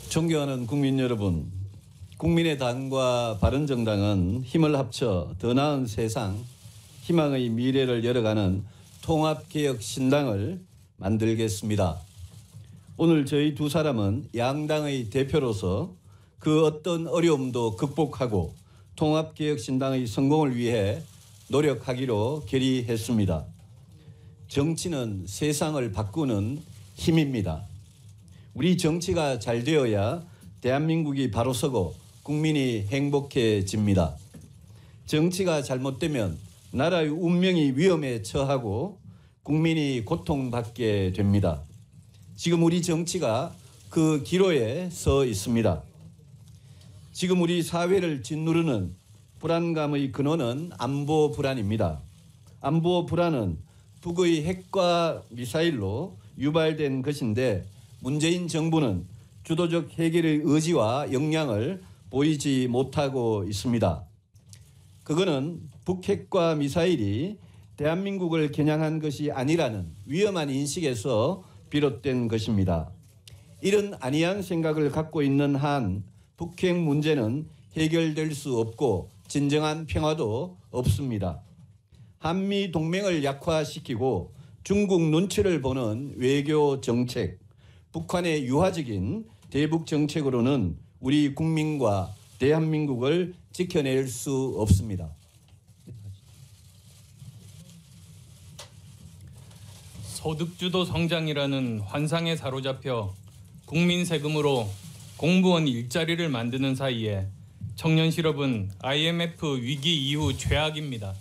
존경하는 국민 여러분, 국민의당과 바른정당은 힘을 합쳐 더 나은 세상, 희망의 미래를 열어가는 통합개혁신당을 만들겠습니다. 오늘 저희 두 사람은 양당의 대표로서 그 어떤 어려움도 극복하고 통합개혁신당의 성공을 위해 노력하기로 결의했습니다. 정치는 세상을 바꾸는 힘입니다. 우리 정치가 잘 되어야 대한민국이 바로 서고 국민이 행복해집니다. 정치가 잘못되면 나라의 운명이 위험에 처하고 국민이 고통받게 됩니다. 지금 우리 정치가 그 기로에 서 있습니다. 지금 우리 사회를 짓누르는 불안감의 근원은 안보 불안입니다. 안보 불안은 북의 핵과 미사일로 유발된 것인데 문재인 정부는 주도적 해결의 의지와 역량을 보이지 못하고 있습니다. 그거는 북핵과 미사일이 대한민국을 겨냥한 것이 아니라는 위험한 인식에서 비롯된 것입니다. 이런 안이한 생각을 갖고 있는 한 북핵 문제는 해결될 수 없고 진정한 평화도 없습니다. 한미 동맹을 약화시키고 중국 눈치를 보는 외교 정책, 북한의 유화적인 대북 정책으로는 우리 국민과 대한민국을 지켜낼 수 없습니다. 소득주도 성장이라는 환상에 사로잡혀 국민 세금으로 공무원 일자리를 만드는 사이에 청년 실업은 IMF 위기 이후 최악입니다.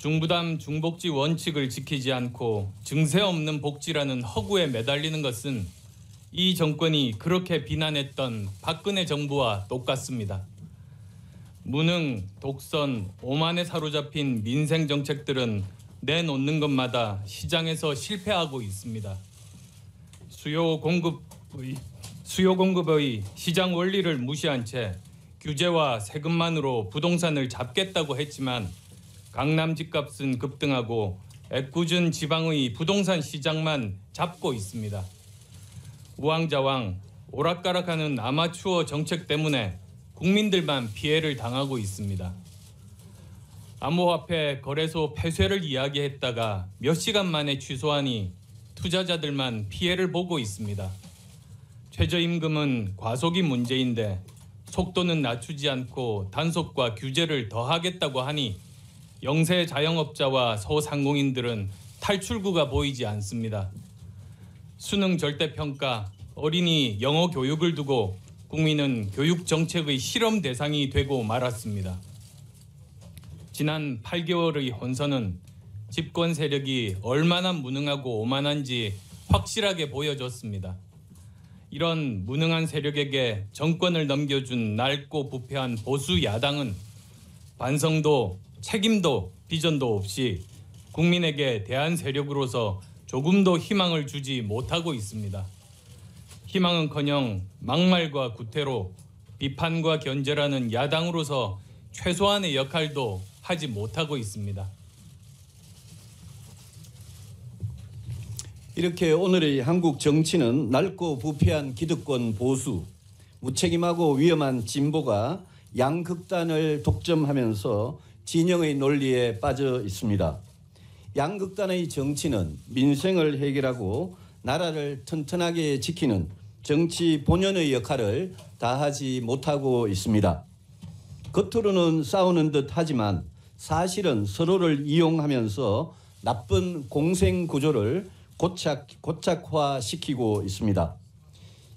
중부담 중복지 원칙을 지키지 않고 증세 없는 복지라는 허구에 매달리는 것은 이 정권이 그렇게 비난했던 박근혜 정부와 똑같습니다. 무능, 독선, 오만에 사로잡힌 민생 정책들은 내놓는 것마다 시장에서 실패하고 있습니다. 수요 공급의 시장 원리를 무시한 채 규제와 세금만으로 부동산을 잡겠다고 했지만 강남 집값은 급등하고 애꿎은 지방의 부동산 시장만 잡고 있습니다. 우왕좌왕 오락가락하는 아마추어 정책 때문에 국민들만 피해를 당하고 있습니다. 암호화폐 거래소 폐쇄를 이야기했다가 몇 시간 만에 취소하니 투자자들만 피해를 보고 있습니다. 최저임금은 과속이 문제인데 속도는 낮추지 않고 단속과 규제를 더하겠다고 하니 영세 자영업자와 소상공인들은 탈출구가 보이지 않습니다. 수능 절대평가, 어린이 영어 교육을 두고 국민은 교육 정책의 실험 대상이 되고 말았습니다. 지난 8개월의 혼선은 집권 세력이 얼마나 무능하고 오만한지 확실하게 보여줬습니다. 이런 무능한 세력에게 정권을 넘겨준 낡고 부패한 보수 야당은 반성도 책임도 비전도 없이 국민에게 대한 세력으로서 조금도 희망을 주지 못하고 있습니다. 희망은커녕 막말과 구태로 비판과 견제라는 야당으로서 최소한의 역할도 하지 못하고 있습니다. 이렇게 오늘의 한국 정치는 낡고 부패한 기득권 보수, 무책임하고 위험한 진보가 양극단을 독점하면서 진영의 논리에 빠져 있습니다. 양극단의 정치는 민생을 해결하고 나라를 튼튼하게 지키는 정치 본연의 역할을 다하지 못하고 있습니다. 겉으로는 싸우는 듯 하지만 사실은 서로를 이용하면서 나쁜 공생 구조를 고착화시키고 있습니다.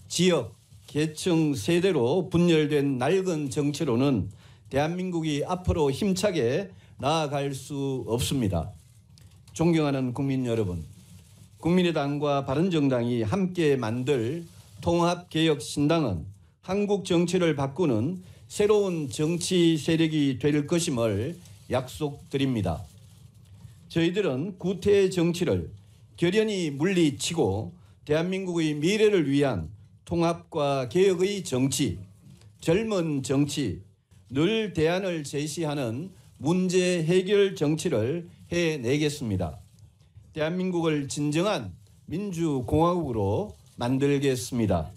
지역, 계층, 세대로 분열된 낡은 정치로는 대한민국이 앞으로 힘차게 나아갈 수 없습니다. 존경하는 국민 여러분, 국민의당과 바른정당이 함께 만들 통합개혁신당은 한국 정치를 바꾸는 새로운 정치 세력이 될 것임을 약속드립니다. 저희들은 구태 정치를 결연히 물리치고 대한민국의 미래를 위한 통합과 개혁의 정치, 젊은 정치, 늘 대안을 제시하는 문제 해결 정치를 해내겠습니다. 대한민국을 진정한 민주공화국으로 만들겠습니다.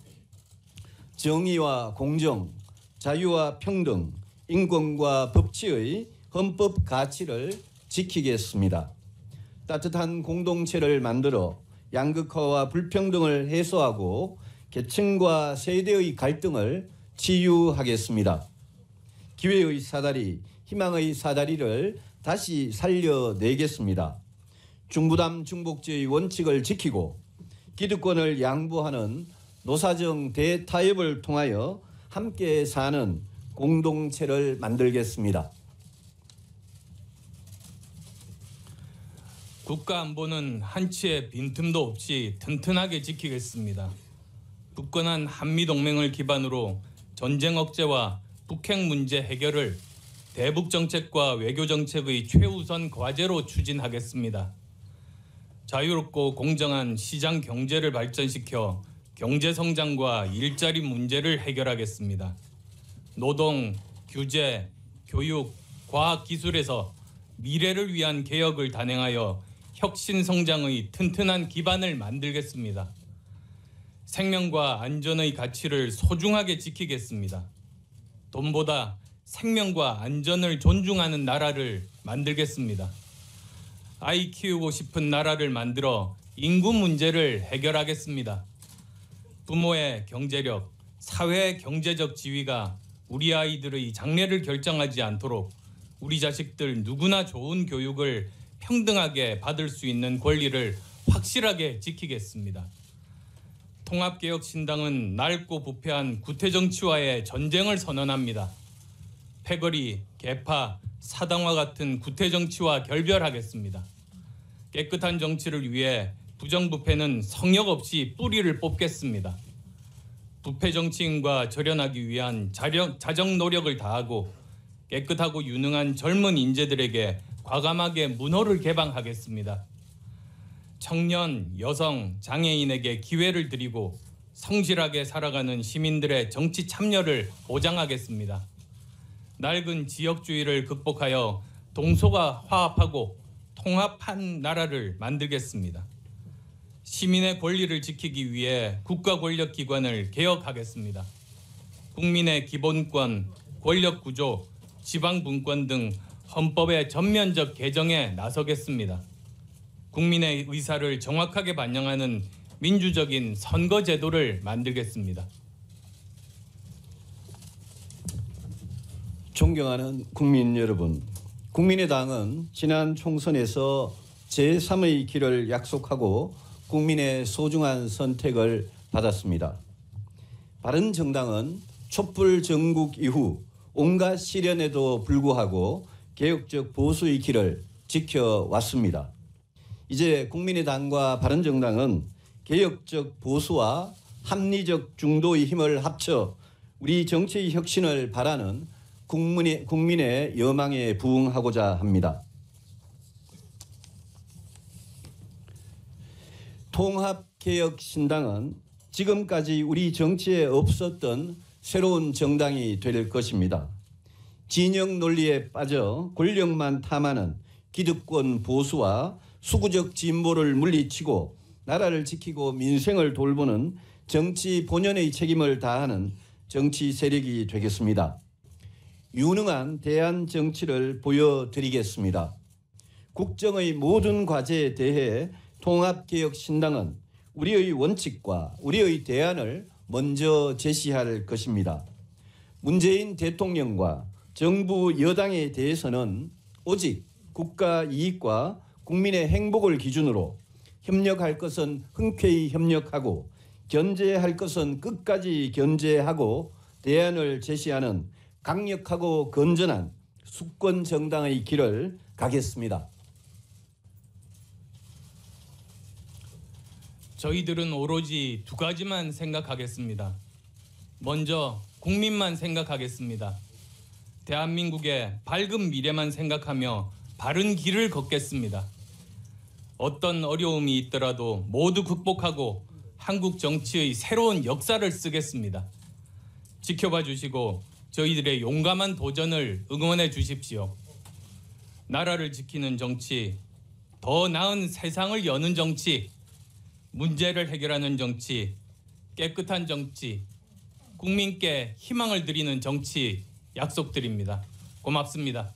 정의와 공정, 자유와 평등, 인권과 법치의 헌법 가치를 지키겠습니다. 따뜻한 공동체를 만들어 양극화와 불평등을 해소하고 계층과 세대의 갈등을 치유하겠습니다. 기회의 사다리, 희망의 사다리를 다시 살려내겠습니다. 중부담 중복지의 원칙을 지키고 기득권을 양보하는 노사정 대타협을 통하여 함께 사는 공동체를 만들겠습니다. 국가 안보는 한치의 빈틈도 없이 튼튼하게 지키겠습니다. 굳건한 한미동맹을 기반으로 전쟁 억제와 북핵 문제 해결을 대북 정책과 외교 정책의 최우선 과제로 추진하겠습니다. 자유롭고 공정한 시장 경제를 발전시켜 경제 성장과 일자리 문제를 해결하겠습니다. 노동, 규제, 교육, 과학 기술에서 미래를 위한 개혁을 단행하여 혁신 성장의 튼튼한 기반을 만들겠습니다. 생명과 안전의 가치를 소중하게 지키겠습니다. 돈보다 생명과 안전을 존중하는 나라를 만들겠습니다. 아이 키우고 싶은 나라를 만들어 인구 문제를 해결하겠습니다. 부모의 경제력, 사회의 경제적 지위가 우리 아이들의 장래를 결정하지 않도록 우리 자식들 누구나 좋은 교육을 평등하게 받을 수 있는 권리를 확실하게 지키겠습니다. 통합개혁신당은 낡고 부패한 구태정치와의 전쟁을 선언합니다. 패거리, 개파, 사당화 같은 구태정치와 결별하겠습니다. 깨끗한 정치를 위해 부정부패는 성역 없이 뿌리를 뽑겠습니다. 부패 정치인과 절연하기 위한 자정 노력을 다하고 깨끗하고 유능한 젊은 인재들에게 과감하게 문호를 개방하겠습니다. 청년, 여성, 장애인에게 기회를 드리고 성실하게 살아가는 시민들의 정치 참여를 보장하겠습니다. 낡은 지역주의를 극복하여 동서가 화합하고 통합한 나라를 만들겠습니다. 시민의 권리를 지키기 위해 국가 권력 기관을 개혁하겠습니다. 국민의 기본권, 권력 구조, 지방 분권 등 헌법의 전면적 개정에 나서겠습니다. 국민의 의사를 정확하게 반영하는 민주적인 선거 제도를 만들겠습니다. 존경하는 국민 여러분, 국민의당은 지난 총선에서 제3의 길을 약속하고 국민의 소중한 선택을 받았습니다. 바른정당은 촛불 전국 이후 온갖 시련에도 불구하고 개혁적 보수의 길을 지켜왔습니다. 이제 국민의당과 바른정당은 개혁적 보수와 합리적 중도의 힘을 합쳐 우리 정치의 혁신을 바라는 국민의 여망에 부응하고자 합니다. 통합개혁신당은 지금까지 우리 정치에 없었던 새로운 정당이 될 것입니다. 진영 논리에 빠져 권력만 탐하는 기득권 보수와 수구적 진보를 물리치고 나라를 지키고 민생을 돌보는 정치 본연의 책임을 다하는 정치 세력이 되겠습니다. 유능한 대안 정치를 보여드리겠습니다. 국정의 모든 과제에 대해 통합개혁신당은 우리의 원칙과 우리의 대안을 먼저 제시할 것입니다. 문재인 대통령과 정부 여당에 대해서는 오직 국가 이익과 국민의 행복을 기준으로 협력할 것은 흔쾌히 협력하고 견제할 것은 끝까지 견제하고 대안을 제시하는 강력하고 건전한 수권 정당의 길을 가겠습니다. 저희들은 오로지 두 가지만 생각하겠습니다. 먼저 국민만 생각하겠습니다. 대한민국의 밝은 미래만 생각하며 바른 길을 걷겠습니다. 어떤 어려움이 있더라도 모두 극복하고 한국 정치의 새로운 역사를 쓰겠습니다. 지켜봐 주시고 저희들의 용감한 도전을 응원해 주십시오. 나라를 지키는 정치, 더 나은 세상을 여는 정치, 문제를 해결하는 정치, 깨끗한 정치, 국민께 희망을 드리는 정치 약속드립니다. 고맙습니다.